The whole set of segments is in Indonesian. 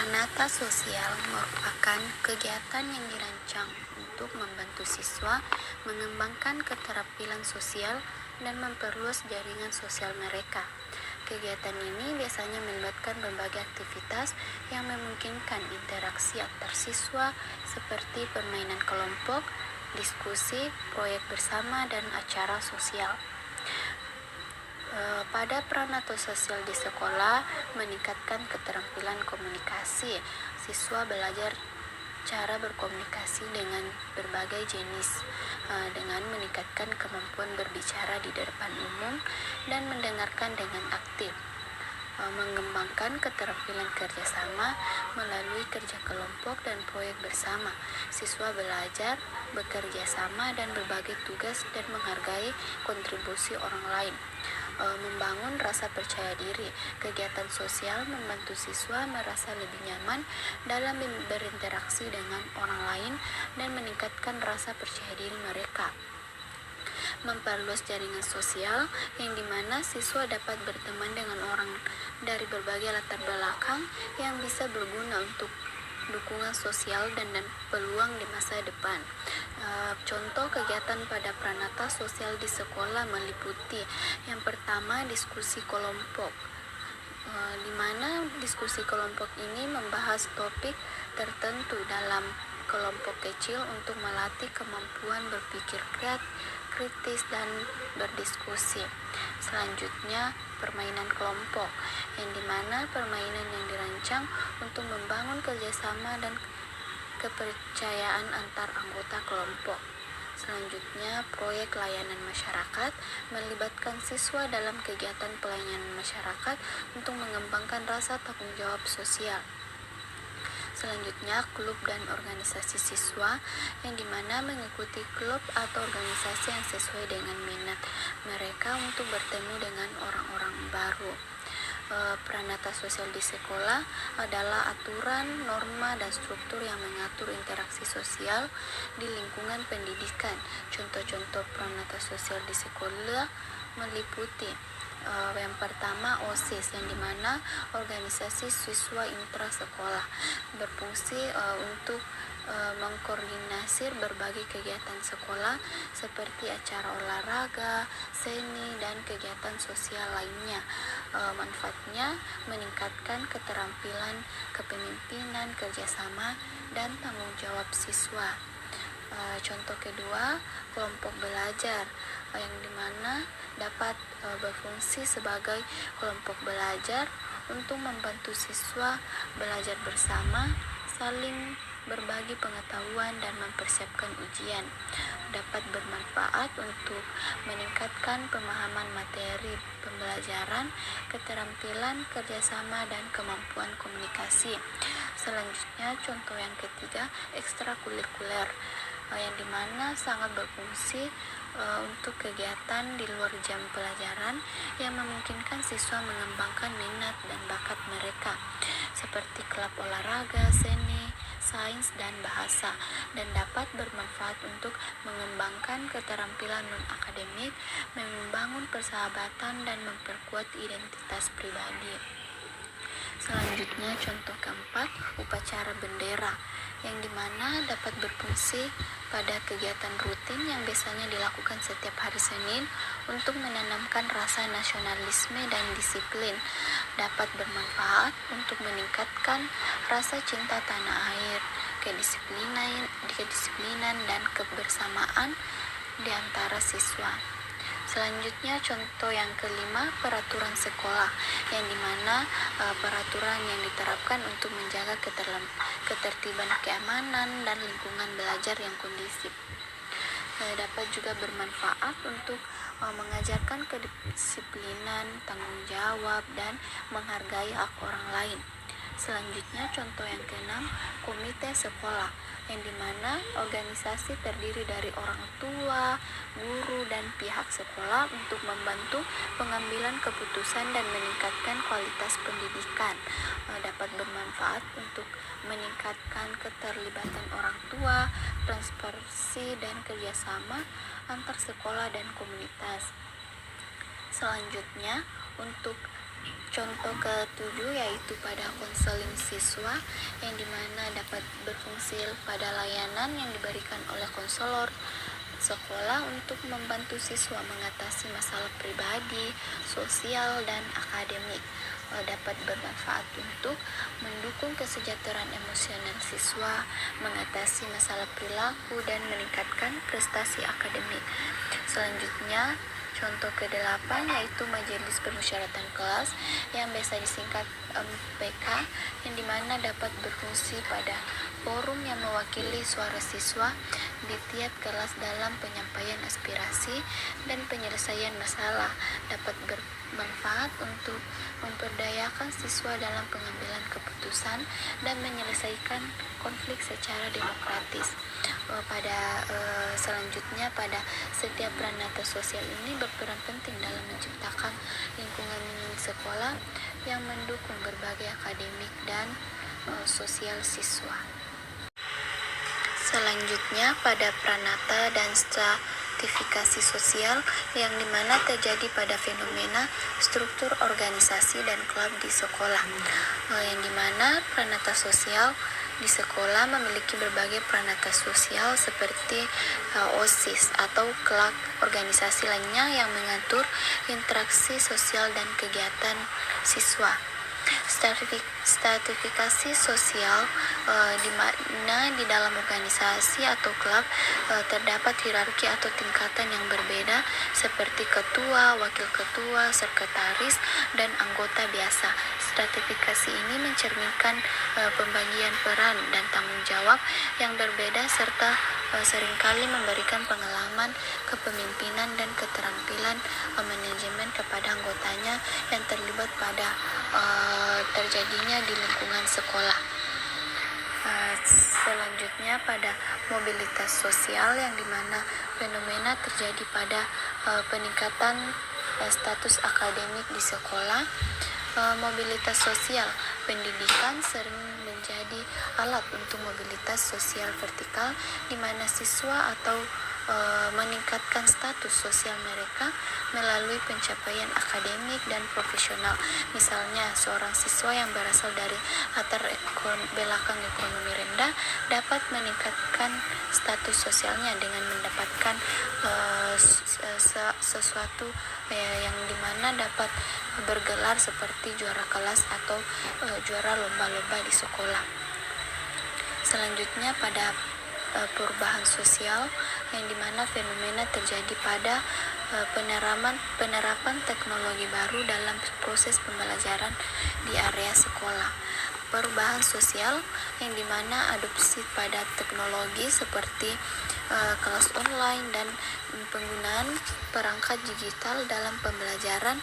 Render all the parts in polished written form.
Pranata sosial merupakan kegiatan yang dirancang untuk membantu siswa mengembangkan keterampilan sosial dan memperluas jaringan sosial mereka. Kegiatan ini biasanya melibatkan berbagai aktivitas yang memungkinkan interaksi antar siswa seperti permainan kelompok, diskusi, proyek bersama, dan acara sosial. Pada Pranata sosial di sekolah meningkatkan keterampilan komunikasi. Siswa belajar cara berkomunikasi dengan berbagai jenis dengan meningkatkan kemampuan berbicara di depan umum dan mendengarkan dengan aktif. Mengembangkan keterampilan kerjasama melalui kerja kelompok dan proyek bersama. Siswa belajar bekerja sama dan berbagi tugas dan menghargai kontribusi orang lain. Membangun rasa percaya diri. Kegiatan sosial membantu siswa merasa lebih nyaman dalam berinteraksi dengan orang lain dan meningkatkan rasa percaya diri mereka. Memperluas jaringan sosial yang dimana siswa dapat berteman dengan orang dari berbagai latar belakang yang bisa berguna untuk dukungan sosial dan peluang di masa depan. Contoh kegiatan pada Pranata sosial di sekolah meliputi yang pertama diskusi kelompok, di mana diskusi kelompok ini membahas topik tertentu dalam kelompok kecil untuk melatih kemampuan berpikir kritis dan berdiskusi. Selanjutnya, permainan kelompok, yang dimana permainan yang dirancang untuk membangun kerjasama dan kepercayaan antar anggota kelompok. Selanjutnya, proyek layanan masyarakat melibatkan siswa dalam kegiatan pelayanan masyarakat untuk mengembangkan rasa tanggung jawab sosial. Selanjutnya, klub dan organisasi siswa, yang dimana mengikuti klub atau organisasi yang sesuai dengan minat mereka untuk bertemu dengan orang-orang baru. Pranata sosial di sekolah adalah aturan, norma, dan struktur yang mengatur interaksi sosial di lingkungan pendidikan. Contoh-contoh pranata sosial di sekolah meliputi yang pertama OSIS, yang dimana organisasi siswa intra sekolah berfungsi untuk mengkoordinasi berbagai kegiatan sekolah seperti acara olahraga, seni, dan kegiatan sosial lainnya. Manfaatnya meningkatkan keterampilan kepemimpinan, kerjasama, dan tanggung jawab siswa. Contoh kedua, kelompok belajar, yang dimana dapat berfungsi sebagai kelompok belajar untuk membantu siswa belajar bersama, saling berbagi pengetahuan, dan mempersiapkan ujian. Dapat bermanfaat untuk meningkatkan pemahaman materi pembelajaran, keterampilan kerjasama, dan kemampuan komunikasi. Selanjutnya, contoh yang ketiga, ekstrakurikuler, yang dimana sangat berfungsi untuk kegiatan di luar jam pelajaran yang memungkinkan siswa mengembangkan minat dan bakat mereka seperti klub olahraga, seni, sains, dan bahasa, dan dapat bermanfaat untuk mengembangkan keterampilan non-akademik, membangun persahabatan, dan memperkuat identitas pribadi. Selanjutnya, contoh keempat, upacara bendera, yang dimana dapat berfungsi pada kegiatan rutin yang biasanya dilakukan setiap hari Senin untuk menanamkan rasa nasionalisme dan disiplin. Dapat bermanfaat untuk meningkatkan rasa cinta tanah air, kedisiplinan dan kebersamaan di antara siswa. Selanjutnya, contoh yang kelima, peraturan sekolah, yang dimana peraturan yang diterapkan untuk menjaga ketertiban, keamanan, dan lingkungan belajar yang kondusif. Dapat juga bermanfaat untuk mengajarkan kedisiplinan, tanggung jawab, dan menghargai hak orang lain. Selanjutnya, contoh yang keenam, komite sekolah, yang dimana organisasi terdiri dari orang tua, guru, dan pihak sekolah untuk membantu pengambilan keputusan dan meningkatkan kualitas pendidikan. Dapat bermanfaat untuk meningkatkan keterlibatan orang tua, transparansi, dan kerjasama antar sekolah dan komunitas. Selanjutnya, untuk Contoh ketujuh yaitu pada konseling siswa, yang dimana dapat berfungsi pada layanan yang diberikan oleh konselor sekolah untuk membantu siswa mengatasi masalah pribadi, sosial, dan akademik. Dapat bermanfaat untuk mendukung kesejahteraan emosional siswa, mengatasi masalah perilaku, dan meningkatkan prestasi akademik. Selanjutnya, contoh ke-8 yaitu Majelis Permusyawaratan Kelas yang biasa disingkat MPK, yang dimana dapat berfungsi pada forum yang mewakili suara siswa di tiap kelas dalam penyampaian aspirasi dan penyelesaian masalah. Dapat bermanfaat untuk memperdayakan siswa dalam pengambilan keputusan dan menyelesaikan konflik secara demokratis. Selanjutnya, pada setiap peranata sosial ini berperan penting dalam menciptakan lingkungan sekolah yang mendukung berbagai akademik dan sosial siswa. Selanjutnya, pada pranata dan stratifikasi sosial, yang dimana terjadi pada fenomena struktur organisasi dan klub di sekolah, yang dimana pranata sosial di sekolah memiliki berbagai pranata sosial seperti OSIS atau klub organisasi lainnya yang mengatur interaksi sosial dan kegiatan siswa. Stratifikasi sosial, di mana di dalam organisasi atau klub terdapat hierarki atau tingkatan yang berbeda seperti ketua, wakil ketua, sekretaris, dan anggota biasa. Stratifikasi ini mencerminkan pembagian peran dan tanggung jawab yang berbeda serta seringkali memberikan pengalaman kepemimpinan dan keterampilan manajemen kepada anggotanya yang terlibat pada terjadinya di lingkungan sekolah. Selanjutnya, pada mobilitas sosial, yang dimana fenomena terjadi pada peningkatan status akademik di sekolah. Mobilitas sosial pendidikan sering menjadi alat untuk mobilitas sosial vertikal, di mana siswa atau meningkatkan status sosial mereka melalui pencapaian akademik dan profesional. Misalnya, seorang siswa yang berasal dari latar belakang ekonomi rendah dapat meningkatkan status sosialnya dengan mendapatkan sesuatu yang dimana dapat bergelar seperti juara kelas atau juara lomba-lomba di sekolah. Selanjutnya, pada perubahan sosial, yang dimana fenomena terjadi pada penerapan teknologi baru dalam proses pembelajaran di area sekolah. Perubahan sosial, yang dimana adopsi pada teknologi seperti kelas online dan penggunaan perangkat digital dalam pembelajaran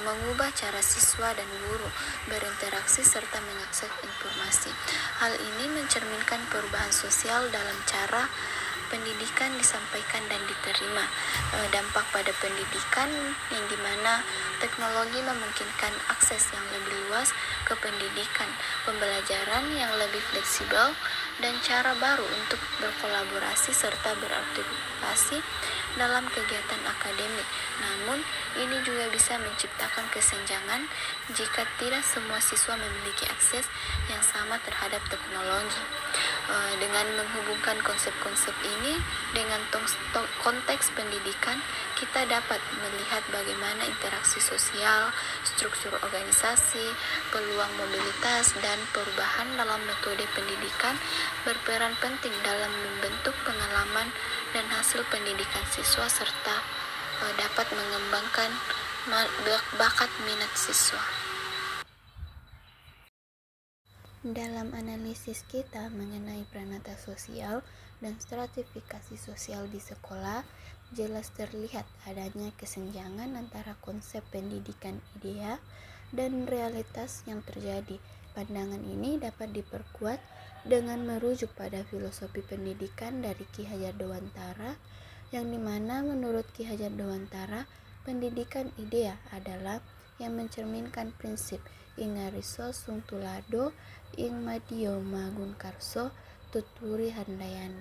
mengubah cara siswa dan guru berinteraksi serta mengakses informasi. Hal ini mencerminkan perubahan sosial dalam cara pendidikan disampaikan dan diterima. Dampak pada pendidikan, yang dimana teknologi memungkinkan akses yang lebih luas ke pendidikan, pembelajaran yang lebih fleksibel, dan cara baru untuk berkolaborasi serta beraktivasi dalam kegiatan akademik. Namun, ini juga bisa menciptakan kesenjangan jika tidak semua siswa memiliki akses yang sama terhadap teknologi. Dengan menghubungkan konsep-konsep ini dengan konteks pendidikan, kita dapat melihat bagaimana interaksi sosial, struktur organisasi, peluang mobilitas, dan perubahan dalam metode pendidikan berperan penting dalam membentuk pengalaman dan hasil pendidikan siswa serta dapat mengembangkan bakat minat siswa. Dalam analisis kita mengenai pranata sosial dan stratifikasi sosial di sekolah, jelas terlihat adanya kesenjangan antara konsep pendidikan ideal dan realitas yang terjadi. Pandangan ini dapat diperkuat dengan merujuk pada filosofi pendidikan dari Ki Hajar Dewantara, yang dimana menurut Ki Hajar Dewantara, pendidikan ideal adalah yang mencerminkan prinsip ingariso sung tulado ing madya magun karso tuturi handayani,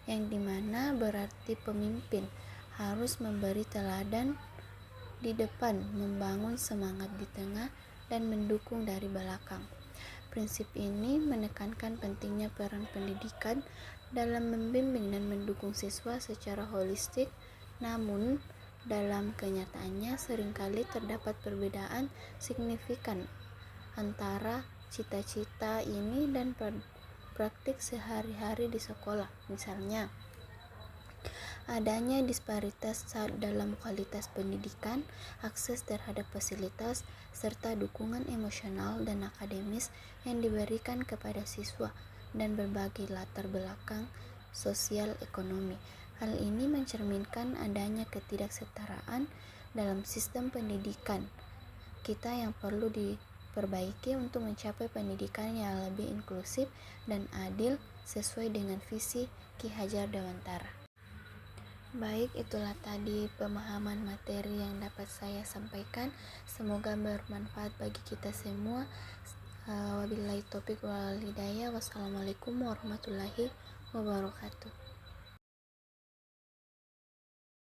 yang dimana berarti pemimpin harus memberi teladan di depan, membangun semangat di tengah, dan mendukung dari belakang. Prinsip ini menekankan pentingnya peran pendidikan dalam membimbing dan mendukung siswa secara holistik, namun dalam kenyataannya seringkali terdapat perbedaan signifikan antara cita-cita ini dan praktik sehari-hari di sekolah. Misalnya, adanya disparitas dalam kualitas pendidikan, akses terhadap fasilitas, serta dukungan emosional dan akademis yang diberikan kepada siswa, dan berbagai latar belakang sosial ekonomi. Hal ini mencerminkan adanya ketidaksetaraan dalam sistem pendidikan kita yang perlu diperbaiki untuk mencapai pendidikan yang lebih inklusif dan adil sesuai dengan visi Ki Hajar Dewantara. Baik, itulah tadi pemahaman materi yang dapat saya sampaikan. Semoga bermanfaat bagi kita semua. Wabillahi taufiq wal hidayah. Wassalamualaikum warahmatullahi wabarakatuh.